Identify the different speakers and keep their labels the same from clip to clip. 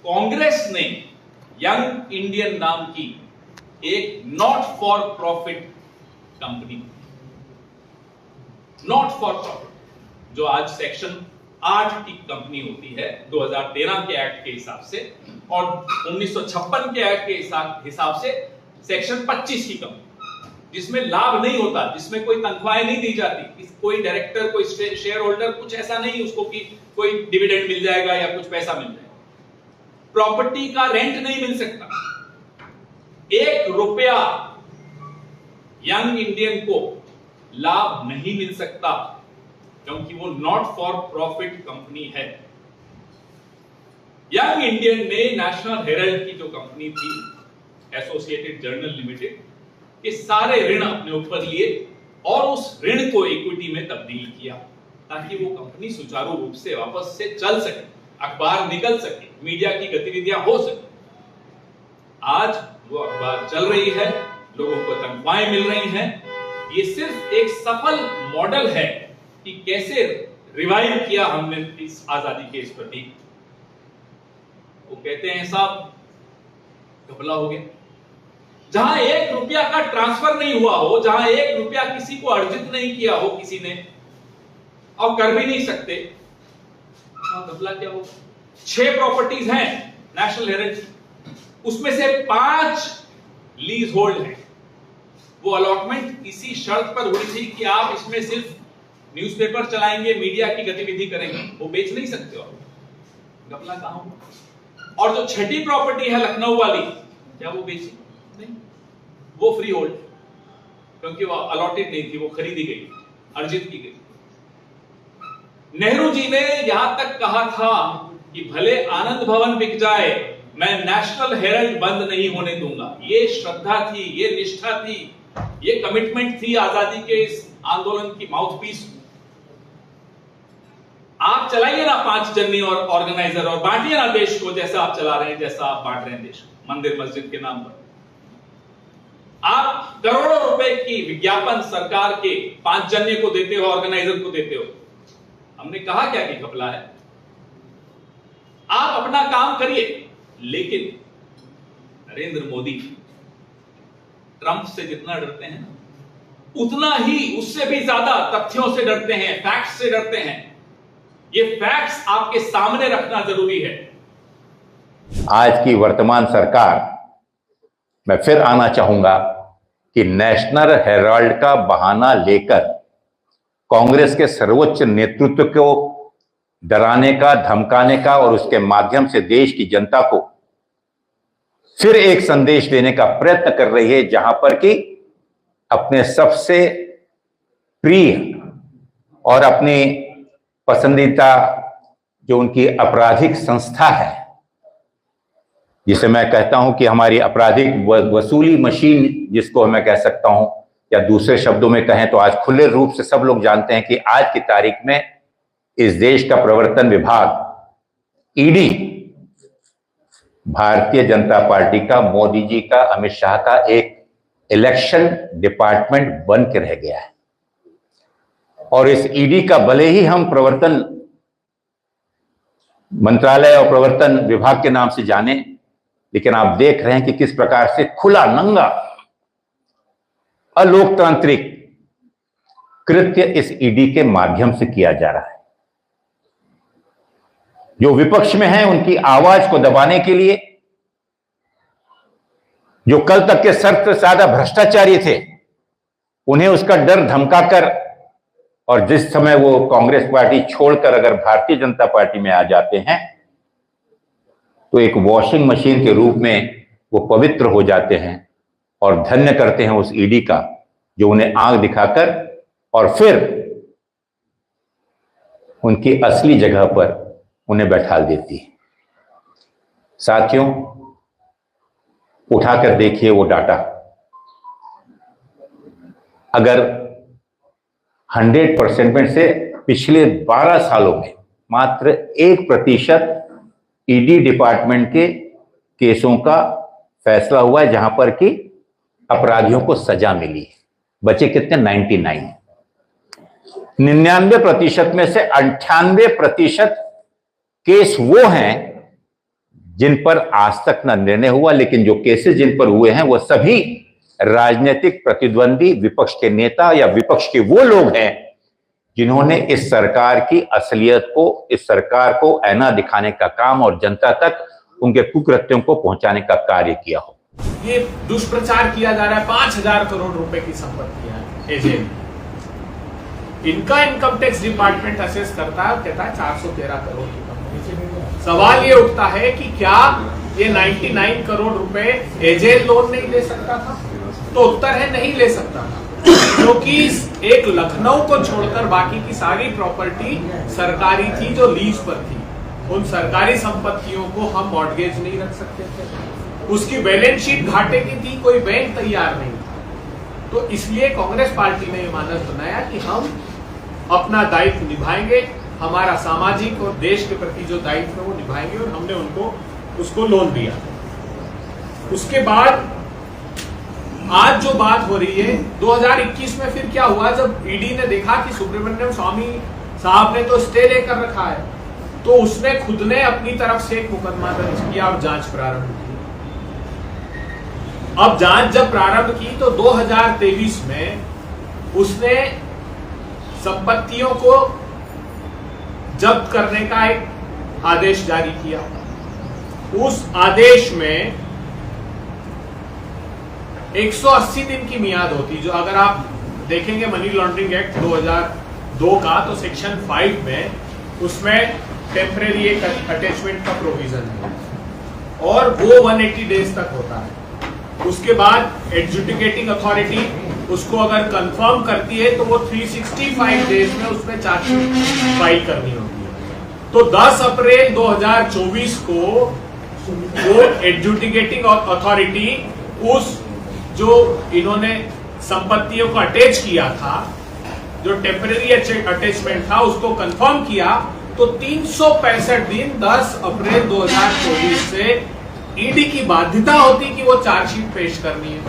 Speaker 1: कांग्रेस ने young Indian नाम की एक not for profit company, not for profit, जो आज सेक्शन 8 की कंपनी होती है 2013 के एक्ट के हिसाब से, और 1956 के एक्ट के हिसाब से सेक्शन 25 की कंपनी, जिसमें लाभ नहीं होता, जिसमें कोई तनख्वाहें नहीं दी जाती, कोई डायरेक्टर, कोई शेयर होल्डर, कुछ ऐसा नहीं उसको कि कोई डिविडेंड मिल जाएगा या कुछ पैसा मिल जाएगा, प्रॉपर्टी का रेंट नहीं मिल सकता, 1 रुपया यंग इंडियन को लाभ नहीं मिल सकता, क्योंकि वो नॉट फॉर प्रॉफिट कंपनी है। यंग इंडियन ने नेशनल हेराल्ड की जो कंपनी थी, एसोसिएटेड जर्नल लिमिटेड, के सारे ऋण अपने ऊपर लिए और उस ऋण को इक्विटी में तब्दील किया, ताकि वो कंपनी सुचारू रूप से वापस से चल सके, अखबार निकल सके, मीडिया की गतिविधियां हो सके। आज वो अखबार चल रही है, लोगों को तनख्वाहें मिल रही हैं। ये सिर्फ एक सफल मॉडल है कि कैसे रिवाइव किया हमने इस आजादी के इस प्रतीक। वो कहते हैं साहब घपला हो गया। जहां 1 रुपया का ट्रांसफर नहीं हुआ हो, जहां 1 रुपया किसी को अर्जित नहीं किया हो किसी ने, और कर भी नहीं सकते, घपला क्या हो? 6 प्रॉपर्टीज हैं नेशनल हेराल्ड, उसमें से 5 लीज होल्ड है। वो अलॉटमेंट इसी शर्त पर हुई थी कि आप इसमें सिर्फ न्यूज़पेपर चलाएंगे, मीडिया की गतिविधि करेंगे, वो बेच नहीं सकते हो। घपला कहां हुआ? और जो 6ठी प्रॉपर्टी है लखनऊ वाली, क्या वो बेची? नहीं, वो फ्री होल्ड, क्योंकि वो अलॉटेड नहीं थी, वो खरीदी गई, अर्जित की गई। नेहरू जी ने यहां तक कहा था कि भले आनंद भवन बिक जाए, मैं नेशनल हेराल्ड बंद नहीं होने दूंगा। ये श्रद्धा थी, ये निष्ठा थी, ये कमिटमेंट थी आजादी के इस आंदोलन की माउथपीस। आप चलाइए ना 5 जन्नी और ऑर्गेनाइजर, और बांटिए ना देश को, जैसा आप चला रहे हैं, जैसा आप बांट रहे हैं देश, मंदिर मस्जिद के नाम पर। आप करोड़ों रुपए की विज्ञापन सरकार के 5 जन्ने को देते हो, ऑर्गेनाइजर को देते हो। हमने कहा क्या कि घपला है? आप अपना काम करिए, लेकिन नरेंद्र मोदी ट्रंप से जितना डरते हैं ना, उतना ही, उससे भी ज्यादा तथ्यों से डरते हैं, फैक्ट्स से डरते हैं। ये फैक्ट्स आपके सामने रखना जरूरी है।
Speaker 2: आज की वर्तमान सरकार, मैं फिर आना चाहूंगा कि नेशनल हेराल्ड का बहाना लेकर कांग्रेस के सर्वोच्च नेतृत्व को डराने का, धमकाने का, और उसके माध्यम से देश की जनता को फिर एक संदेश देने का प्रयत्न कर रही है, जहां पर कि अपने सबसे प्रिय और अपनी पसंदीदा जो उनकी आपराधिक संस्था है, जिसे मैं कहता हूं कि हमारी आपराधिक वसूली मशीन, जिसको मैं कह सकता हूं, या दूसरे शब्दों में कहें तो आज खुले रूप से सब लोग जानते हैं कि आज की तारीख में इस देश का प्रवर्तन विभाग, ईडी, भारतीय जनता पार्टी का, मोदी जी का, अमित शाह का एक इलेक्शन डिपार्टमेंट बन के रह गया है। और इस ईडी का भले ही हम प्रवर्तन मंत्रालय और प्रवर्तन विभाग के नाम से जाने, लेकिन आप देख रहे हैं कि किस प्रकार से खुला नंगा अलोकतांत्रिक कृत्य इस ईडी के माध्यम से किया जा रहा है। जो विपक्ष में हैं, उनकी आवाज को दबाने के लिए, जो कल तक के सख्त सादा भ्रष्टाचारी थे, उन्हें उसका डर धमकाकर, और जिस समय वो कांग्रेस पार्टी छोड़कर अगर भारतीय जनता पार्टी में आ जाते हैं, तो एक वॉशिंग मशीन के रूप में वो पवित्र हो जाते हैं और धन्य करते हैं उस ईडी का, जो उन्हें आंख दिखाकर और फिर उनकी असली जगह पर उन्हें बैठा देती है। साथियों, उठाकर देखिए वो डाटा। अगर 100% में से पिछले 12 सालों में मात्र 1% ईडी डिपार्टमेंट के केसों का फैसला हुआ है जहां पर कि अपराधियों को सजा मिली है। बचे कितने? 99% में से 98% केस वो हैं जिन पर आज तक न निर्णय हुआ, लेकिन जो केसेस जिन पर हुए हैं वो सभी राजनीतिक प्रतिद्वंदी, विपक्ष के नेता या विपक्ष के वो लोग हैं जिन्होंने इस सरकार की असलियत को, इस सरकार को ऐना दिखाने का काम और जनता तक उनके कुकृत्यों को पहुंचाने का कार्य किया हो।
Speaker 3: ये दुष्प्रचार किया जा रहा है 5,000 करोड़ रुपए की संपत्तियां एजेंट, इनका इनकम टैक्स डिपार्टमेंट असेस करता है और कहता है 413 करोड़ की कंपनी। सवाल ये उठता है कि क्या ये 99 करोड़ रुपए एजेंट लोन नहीं ले सकता था? तो उत्तर है नहीं ले सकता था, क्योंकि एक लखनऊ को छोड़कर बाकी की सारी प्रॉपर्टी सरकारी थी जो लीज पर थी। उन सरकारी संपत्तियों को हम मॉर्गेज नहीं रख सकते थे, उसकी बैलेंस शीट घाटे की थी, कोई बैंक तैयार नहीं था। तो इसलिए कांग्रेस पार्टी ने यह मानस बनाया कि हम अपना दायित्व निभाएंगे, हमारा सामाजिक और देश के प्रति जो दायित्व है वो निभाएंगे, और हमने उनको उसको लोन दिया। उसके बाद आज जो बात हो रही है 2021 में फिर क्या हुआ, जब ईडी ने देखा कि सुब्रमण्यम स्वामी साहब ने तो स्टे लेकर रखा है, तो उसने खुद ने अपनी तरफ से एक मुकदमा दर्ज किया और जांच प्रारंभ की। अब जांच जब प्रारंभ की तो 2023 में उसने संपत्तियों को जब्त करने का एक आदेश जारी किया। उस आदेश में 180 दिन की मियाद होती, जो अगर आप देखेंगे मनी लॉन्ड्रिंग एक्ट 2002 का, तो सेक्शन 5 में उसमें टेम्परेरी एक अटैचमेंट का प्रोविजन है और वो 180 डेज तक होता है। उसके बाद एडजुडिकेटिंग अथॉरिटी उसको अगर कंफर्म करती है तो वो 365 डेज में उसमें चार्जशीट फाइल करनी होती है। तो 10 अप्रैल 2024 को वो एडजुडिकेटिंग अथॉरिटी उस जो इन्होंने संपत्तियों को अटैच किया था, जो टेम्परेरी अटैचमेंट था, उसको कंफर्म किया, तो 365 दिन 10 अप्रैल 2024 से ईडी की बाध्यता होती कि वो चार्जशीट पेश करनी है,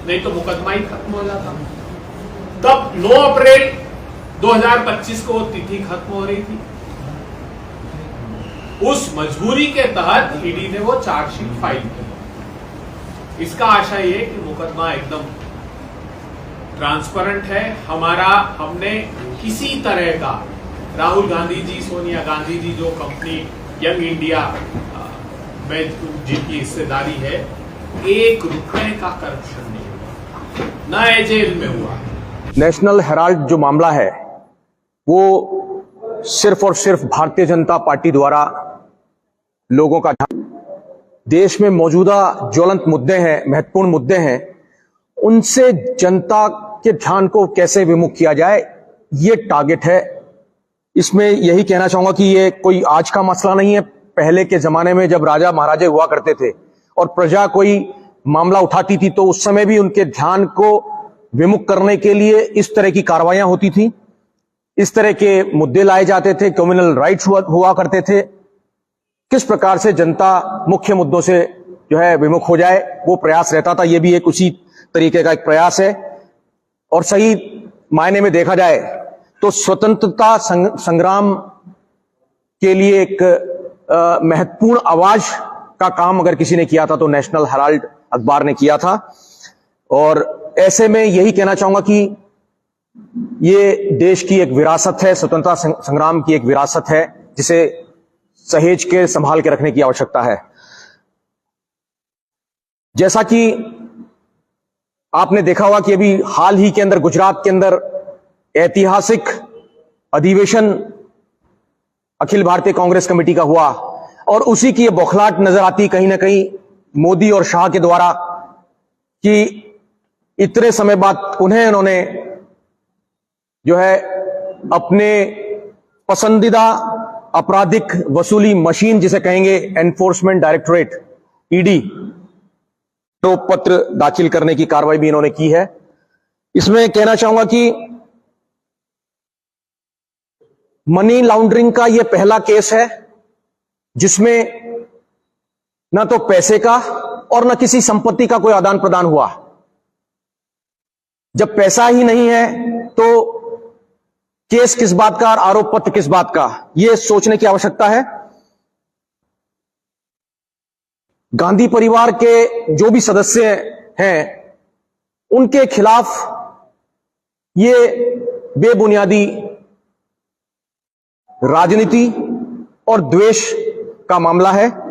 Speaker 3: नहीं तो मुकदमा ही खत्म हो जाता। तब 9 अप्रैल 2025 को वो तिथि खत्म हो रही थी। उस मजबूरी के तहत ईडी ने वो चार्जशीट फाइल की। इसका आशय ये कि मुकदमा एकदम ट्रांसपेरेंट है। हमने किसी तरह का राहुल गांधी जी, सोनिया गांधी जी जो कंपनी यंग इंडिया में जिनकी हिस्सेदारी है, 1 रुपए का करप्शन नहीं हुआ, न जेल में हुआ।
Speaker 4: नेशनल हेराल्ड जो मामला है वो सिर्फ और सिर्फ भारतीय जनता पार्टी द्वारा लोगों का, देश में मौजूदा ज्वलंत मुद्दे हैं, महत्वपूर्ण मुद्दे हैं, उनसे जनता के ध्यान को कैसे विमुख किया जाए, ये टारगेट है। इसमें यही कहना चाहूंगा कि ये कोई आज का मसला नहीं है। पहले के जमाने में जब राजा महाराजे हुआ करते थे और प्रजा कोई मामला उठाती थी तो उस समय भी उनके ध्यान को विमुख करने के लिए इस तरह की कार्रवाइयां होती थी, इस तरह के मुद्दे लाए जाते थे, कम्युनल राइट्स हुआ करते थे। किस प्रकार से जनता मुख्य मुद्दों से जो है विमुख हो जाए, वो प्रयास रहता था। ये भी एक उसी तरीके का एक प्रयास है। और सही मायने में देखा जाए तो स्वतंत्रता संग्राम के लिए एक महत्वपूर्ण आवाज का काम अगर किसी ने किया था तो नेशनल हेराल्ड अखबार ने किया था। और ऐसे में यही कहना चाहूंगा कि ये देश की एक विरासत है, स्वतंत्रता संग्राम की एक विरासत है, जिसे सहेज के संभाल के रखने की आवश्यकता है। जैसा कि आपने देखा होगा कि अभी हाल ही के अंदर गुजरात के अंदर ऐतिहासिक अधिवेशन अखिल भारतीय कांग्रेस कमेटी का हुआ और उसी की ये बौखलाहट नजर आती कहीं ना कहीं मोदी और शाह के द्वारा कि इतने समय बाद पुनः उन्होंने जो है अपने पसंदीदा आपराधिक वसूली मशीन जिसे कहेंगे एनफोर्समेंट डायरेक्टोरेट ईडी तो पत्र दाखिल करने की कार्रवाई भी इन्होंने की है। इसमें कहना चाहूंगा कि मनी लॉन्ड्रिंग का यह पहला केस है जिसमें ना तो पैसे का और ना किसी संपत्ति का कोई आदान प्रदान हुआ। जब पैसा ही नहीं है तो केस किस बात का और आरोप पत्र किस बात का, यह सोचने की आवश्यकता है। गांधी परिवार के जो भी सदस्य हैं उनके खिलाफ ये बेबुनियादी राजनीति और द्वेष का मामला है।